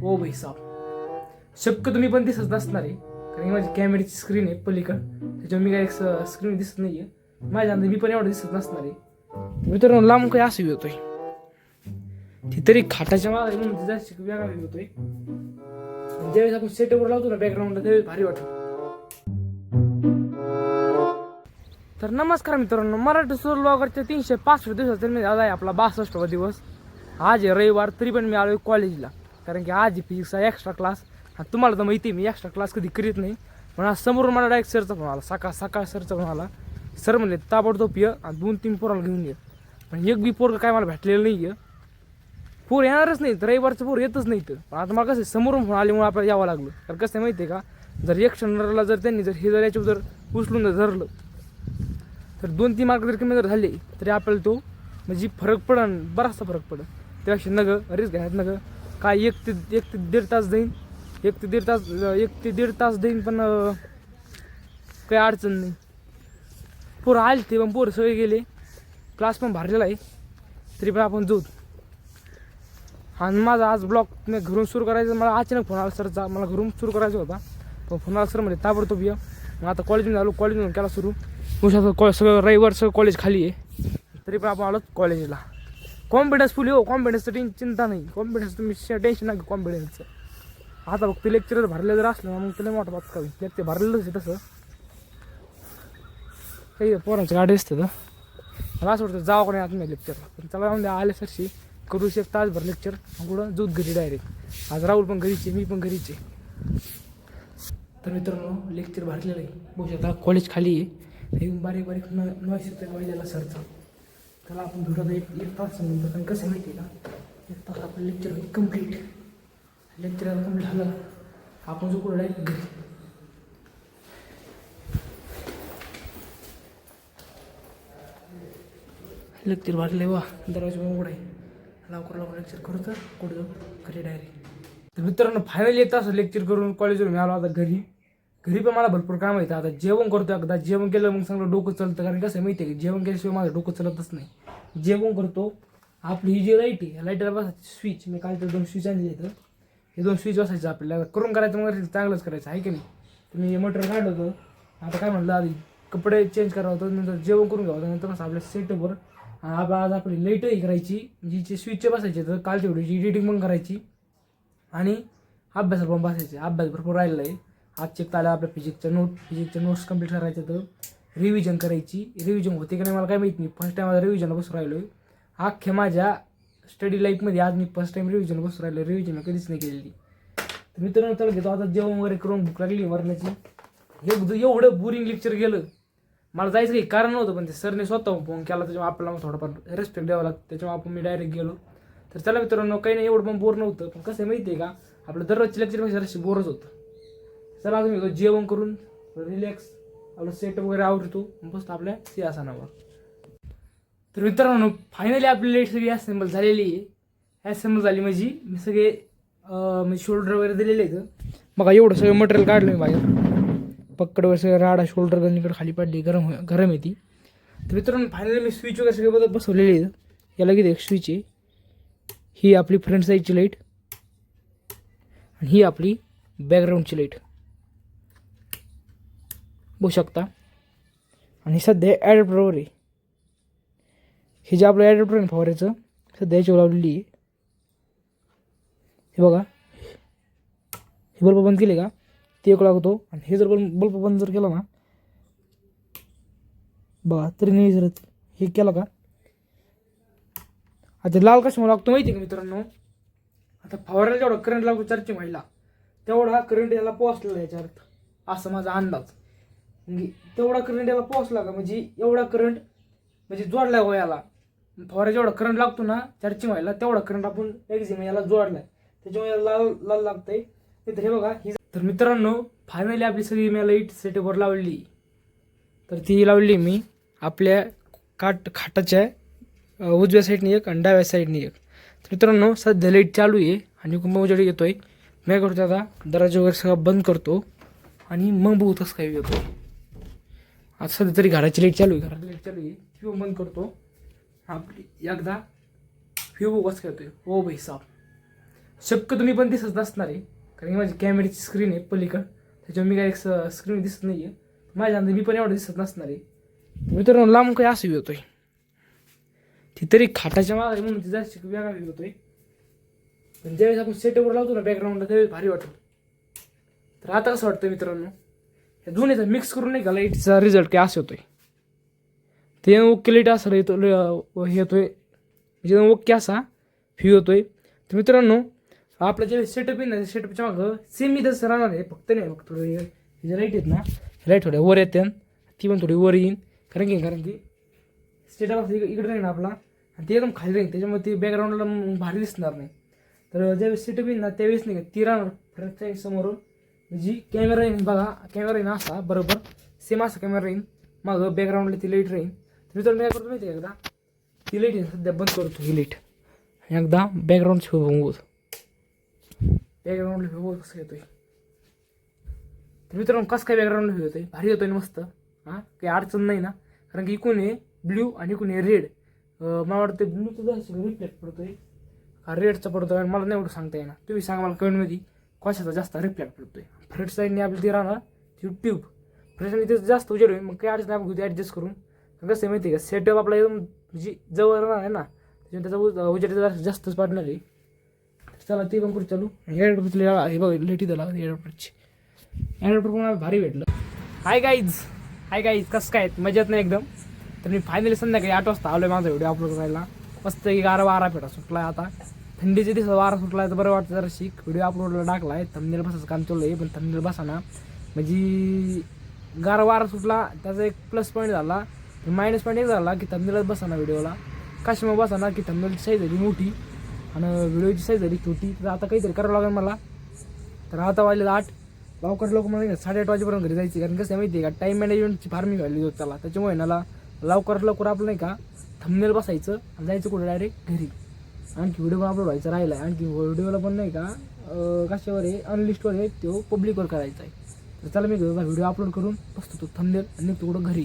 ओ भाई साहब. शक्यतो मी पण दिसत नसणार आहे, कारण माझी कॅमेऱ्याची स्क्रीन आहे पलीकडं, त्याच्यावर मी काय स्क्रीन दिसत नाहीये माझ्या अंदाज. मी पण एवढं दिसत नसणार आहे मित्रांनो. लांब काही असं होतोय ती तरी खाटाच्या मागे म्हणून जास्त वेगळा होतोय. ज्यावेळेस आपण सेटअपवर लावतो ना बॅकग्राऊंडला त्यावेळेस भारी वाटतं. तर नमस्कार मित्रांनो, मराठी सोल ब्लॉगरच्या 365 दिवसाचा मी आज आहे आपला 62वा दिवस. आज आहे रविवार, तरी पण मी आलोय कॉलेजला, कारण की आज फिजिक्सचा एक्स्ट्रा क्लास. आणि तुम्हाला तर माहिती आहे मी एक्स्ट्रा क्लास कधी करीत नाही, पण आज समोरून मला डायरेक्ट सरचा फोन आला. सकाळ सरचा फोन आला. सर म्हणले ताबडतोब ये आणि 2-3 पोराला घेऊन ये. पण एक बी पोरं काय मला भेटलेलं नाही आहे. पोर येणारच नाही, तर रविवारचं पोर येतच नाही. तर पण आता मला कसं समोरून फोन आल्यामुळे आपल्याला यावं लागलं. तर कसं माहिती आहे का, जर एक क्षणाला जर त्यांनी जर याच्या जर उचलून जर धरलं तर 2-3 मार्क जर कमी जर झाले तरी आपल्याला तो म्हणजे फरक पडन, बराचसा फरक पडन. त्यापेक्षा नगं रिस्क घ्यायचं नगं. काय 1 ते 1.5 तास देईन, 1 ते 1.5 तास देईन, पण काही अडचण नाही. पोरं आले ते पण पोरं सगळे गेले. क्लास पण भरलेला आहे, तरी पण आपण जाऊ. आणि माझा आज ब्लॉग मी घरून सुरू करायचं. मला अचानक फोन आला सरचा, मला घरून सुरू करायचा होता, पण फोन आला सर म्हणजे ताबडतोब ये. मग आता कॉलेजमध्ये आलो, कॉलेजमधून केला सुरू. सगळं रविवार सगळं कॉलेज खाली आहे, तरी पण आपण आलो कॉलेजला. कॉन्फिडन्स फुल हो, कॉन्फिडन्सचं चिंता नाही. कॉन्फिडन्स तुम्ही टेन्शन नाही कॉन्फिडन्सचं. आता फक्त लेक्चर भरले जर असलं ना मग त्याला मोठा बात करावी. लेक्चर भरलेलंच आहे तसं. काही पोरांची गाडी असते तर मला असं वाटतं जावं कोणी आता नाही लेक्चरला. पण चला जाऊन द्या, आले सरशी करू एक तासभर लेक्चर, कुठं दूध घरी डायरेक्ट. आज राहुल पण घरीचे, मी पण घरीचे. तर मित्रांनो लेक्चर भरलेलं आहे. बघू शकता कॉलेज खाली आहे. एकदम बारीक नॉईस येतं कॉलेजला सरचा. त्याला आपण भेटत एक तास म्हणतो, कारण कसं माहिती आहे का, 1 तास आपलं लेक्चर होईल कम्प्लीट. लेक्चर कम्प्लीट झालं आपण जो कुठं डायरेक्ट घरी. लेक्चर भरले वा, दरवाजा पण उघडा आहे. लवकर लेक्चर करू तर कुठं जाऊ घरी डायरेक्ट. तर मित्रांनो फायनली येत असं लेक्चर करून कॉलेजवर मी आलो आता घरी. घरी पण मला भरपूर काम येतं. आता जेवण करतो, एकदा जेवण केलं मग चांगलं डोकं चालतं, कारण कसं माहिती आहे की जेवण केल्याशिवाय माझं डोकं चालतच नाही. जेवण करतो. आपली ही जी लाईट आहे, लाईटला बसायची स्विच, मी काल तर 2 स्विच आणले तर हे 2 स्विच बसायचे आपल्याला. करून करायचं मग चांगलंच करायचं आहे की नाही. तुम्ही मटेरियल काढलं होतं, आता काय म्हणलं आधी कपडे चेंज करावं होतं, नंतर जेवण करून घ्यावं होतं, नंतर कसं आपल्या सेटअपवर आज आपली लाईटही करायची, जिचे स्विचचे बसायचे तर कालच्या व्हिडिओची एडिटिंग पण करायची आणि अभ्यासाला पण बसायचे. अभ्यास भरपूर राहिलेला आहे. आज चेक आला आपल्या फिजिक्सच्या नोट्स कंप्लीट करायचं, तर रिव्हिजन करायची. रिव्हिजन होते की नाही मला काय माहीत नाही. फर्स्ट टाईम आज रिव्हिजनला बसून राहिलो आहे. अख्ख्या माझ्या स्टडी लाईफमध्ये आज मी फर्स्ट टाईम रिव्हिजन बसून राहिलो. रिव्हिजन कधीच नाही केलेली. तर मित्रांनो चला घेतो आता जेवण वगैरे करून, भूक लागली वरण्याची. एवढं बोरिंग लेक्चर गेलं. मला जायचं काही कारण नव्हतं, पण ते सरने स्वतः फोन केला, त्याच्यामुळे आपल्याला थोडंफार रिस्पेक्ट द्यावं लागतं. त्याच्यामुळे आपण मी डायरेक्ट गेलो. तर चला मित्रांनो काही नाही, एवढं पण बोर नव्हतं. पण कसं माहिती आहे का, आपलं दररोजच्या लेक्चरपेक्षा जराशी बोरच होतं. चला तुम्ही जेवण करून रिलॅक्स आपलं सेट वगैरे आवडतो, बसतो आपल्या सिंहासनावर. तर मित्रांनो फायनली आपली लाईट सगळी असेंबल झालेली आहे. असेंबल झाली म्हणजे मी सगळे म्हणजे शोल्डर वगैरे दिलेले आहेत. बघा एवढं सगळं मटेरियल काढलं मी बाहेर. पक्कडवर सगळं राडा शोल्डर गणीकडे खाली पडली, गरम येते. तर मित्रांनो फायनली मी स्विच वगैरे सगळे बसवलेले आहेत. याला किती एक स्विच आहे. ही आपली फ्रंट साईडची लाईट आणि ही आपली बॅकग्राऊंडची लाईट बघू शकता. आणि सध्या ॲडॅप्टरवर आहे. हे जे आपलं ॲडॅप्टर आहे फवारायचं, सध्या याच्यावर लावलेली आहे. हे बघा, हे बल्ब बंद केले का ते एक लागतो. आणि हे जर बल्ब बंद जर केला ना बघा तरी नाही जरत. हे केलं का आता लाल कशामुळे लागतो माहिती आहे का मित्रांनो, आता फवारायला जेवढा करंट लागतो चार्जिंग व्हायला तेवढा करंट याला पोहोचलेला याच्यात, असं माझा अंदाज. म्हणजे तेवढा करंट याला पोहोचला का, म्हणजे एवढा करंट म्हणजे जोडला हो याला. फवारा जेवढा करंट लागतो ना चार्जिंग व्हायला तेवढा करंट आपण एक्झिम याला जोडलाय, त्याच्यामुळे याला लाल लाल लागतंय. तर हे बघा ही. तर मित्रांनो फायनली आपली सगळी मी लाईट सेटअपवर लावली. तर ती लावली मी आपल्या खाटाच्या उजव्या साईडनी एक आणि डाव्या साईडनी एक. तर मित्रांनो सध्या लाईट चालू आहे आणि मग उजेड येतोय. मी करतो आता दरवाजा वगैरे सगळं बंद करतो आणि मग बघू तसं काही येतो. आता सध्या तरी घराची लाईट चालू आहे, घराची लाईट चालू आहे. फ्यू बंद करतो आपली एकदा. फ्यू कसं काय येतोय. ओ भाई साहब शक्य तुम्ही पण दिसत नसणार आहे, कारण की माझी कॅमेऱ्याची स्क्रीन आहे पलीकडं, त्याच्यावर मी काही स्क्रीन दिसत नाही आहे. माझ्या अंदाज मी पण एवढं दिसत नसणार आहे. मित्रांनो लांब काही असं होतोय ती तरी खाटाच्या मागे म्हणून ती जास्त वेगळा होतोय. पण ज्यावेळेस आपण सेटअपवर लावतो ना बॅकग्राऊंडला त्यावेळेस भारी वाटतो. तर आता कसं वाटतं मित्रांनो, या दोन्हीचा मिक्स करून नाही का लाईटचा रिझल्ट काय असं होतोय. ते ओके लाईट असं येतो हे येतोय म्हणजे ओके असा फ्यू होतोय. तर मित्रांनो आपलं जे सेटअप आहे ना सेटअपच्या मागं सेम इथंच राहणार आहे, फक्त नाही फक्त थोडं हे जे लाईट आहेत ना लाईट थोड्या वर येते ती पण थोडी वर येईन, कारण की सेटअप इकडे राहील ना आपला आणि ते एकदम खाली राहील, त्याच्यामुळे ते बॅकग्राऊंडला भारी दिसणार नाही. तर ज्यावेळेस सेटअप येईल ना त्यावेळेस नाही का ती राहणार फ्रंटच्या समोरून, म्हणजे कॅमेरा येईन बघा, कॅमेरा येईन असा बरोबर सेम असा कॅमेरा येईन, मग बॅकग्राऊंडला ती लाईट राहीन. तर मित्रांनो काय करतो माहिती आहे एकदा ती लाईट येईन सध्या बंद करतो ही लाईट आणि एकदा बॅकग्राऊंड बघू बॅकग्राऊंडला व्ह्यू कसं येतोय. तर मित्रांनो कसं काय बॅकग्राऊंड व्ह्यू येतोय, भारी येतोय मस्त. हां काही अडचण नाही ना, कारण की इकून आहे ब्ल्यू आणि इकून आहे रेड. मला वाटतं ब्ल्यूचं जास्त रिफ्लेक्ट पडतोय हा रेडचा पडतोय, आणि मला नाही एवढं सांगता येणार. तुम्ही सांगा मला कमेंटमध्ये कशाचा जास्त रिफ्लेक्ट पडतोय. फ्रंट साईडने आपली ती राहणार ती ट्यूब, फ्रंट साईडने ते जास्त उजेड होईल, मग काय अडचण आपण घेऊ ॲडजस्ट करून. कसं आहे माहिती आहे का सेटअप आपला एकदम म्हणजे जवळ राहणार आहे ना, त्याच्यामुळे त्याचा उजेड जास्तच पाडणार आहे. चला ते पण पुढे चालू. एअरपोर्टची हे बघ लेटी त्याला एअरपोर्टची एअरपोर्ट पण भारी भेटलं. हाय गाईज कसं काय मजेत नाही एकदम. तर मी फायनली संध्याकाळी 8 वाजता आलो आहे माझा व्हिडिओ अपलोड करायला. मस्त की वारा फेटा सुटला आहे आता, थंडीचे दिवस वारा सुटला आहे तर बरं वाटतं जरा शिक. व्हिडिओ अपलोडला टाकला आहे, थंबनेल बसायचं काम चालू आहे, पण थंबनेल बसाना म्हणजे वारा सुटला त्याचा एक प्लस पॉईंट झाला, मायनस पॉईंट एक झाला की थंबनेलच बसाना व्हिडिओला. कशामुळे बसाना की थंबनेलची साईज झाली मोठी आणि व्हिडिओची साईज झाली छोटी. तर आता काहीतरी करावं लागेल मला. तर आता वाजले 8, लवकर लोक मला 8:30 वाजेपर्यंत घरी जायची, कारण कसं माहिती आहे का टाईम मॅनेजमेंटची फार्मिंग व्हॅल्यू होत त्याला, त्याच्यामुळे ना लवकर आपलं नाही का थंबनेल बसायचं आणि जायचं कुठं डायरेक्ट घरी. आणखी व्हिडिओ पण अपलोड व्हायचं राहिला आहे, आणखी व्हिडिओला पण नाही का कशावर आहे अनलिस्टवर आहे तो पब्लिकवर करायचा आहे. तर चला मी व्हिडिओ अपलोड करून बसतो तो थंबनेल आणि निघतो कुठं घरी.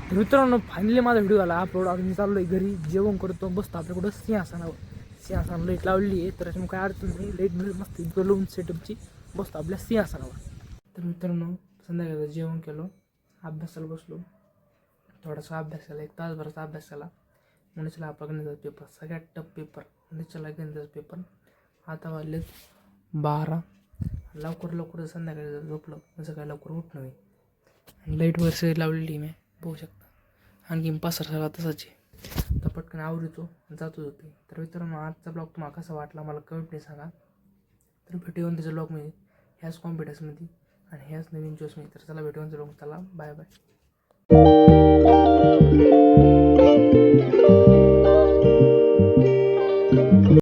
तर मित्रांनो फायनली माझा व्हिडिओ आला अपलोड, आणि मी चाललो आहे घरी, जेवण करतो बसतो आपल्या कुठं सिंहासनावर लाईट लावलेली आहे, तर त्याच्यामुळे काय अडचण नाही, लाईट बिल मस्त बलवून सेटअपची बसतो आपल्या सिंहासनावर. तर मित्रांनो संध्याकाळचं जेवण केलं, अभ्यासाला बसलो, थोडासा अभ्यास केला, 1 तासभराचा अभ्यास केला. म्हणून आपला गणिताचा पेपर सगळ्यात टफ पेपर, म्हणून गणिताचा पेपर. आता वाजले 12, लवकर संध्याकाळी झोपलं असं काय लवकर उठणं नाही. आणि लाईट वगैरे लावलेली मी बघू शकता, आणखी पसार सगळा तसाच आहे. तर पटकन आवडतो जातो होते. तर मित्रांनो आजचा ब्लॉग तुम्हाला कसा वाटला मला कमेंटने सांगा. तर भेटून त्याच्या ब्लॉगमध्ये ह्याच कॉन्फिडन्समध्ये आणि ह्याच नवीन जोशमध्ये. तर चला भेटून ब्लॉग, चला बाय बाय.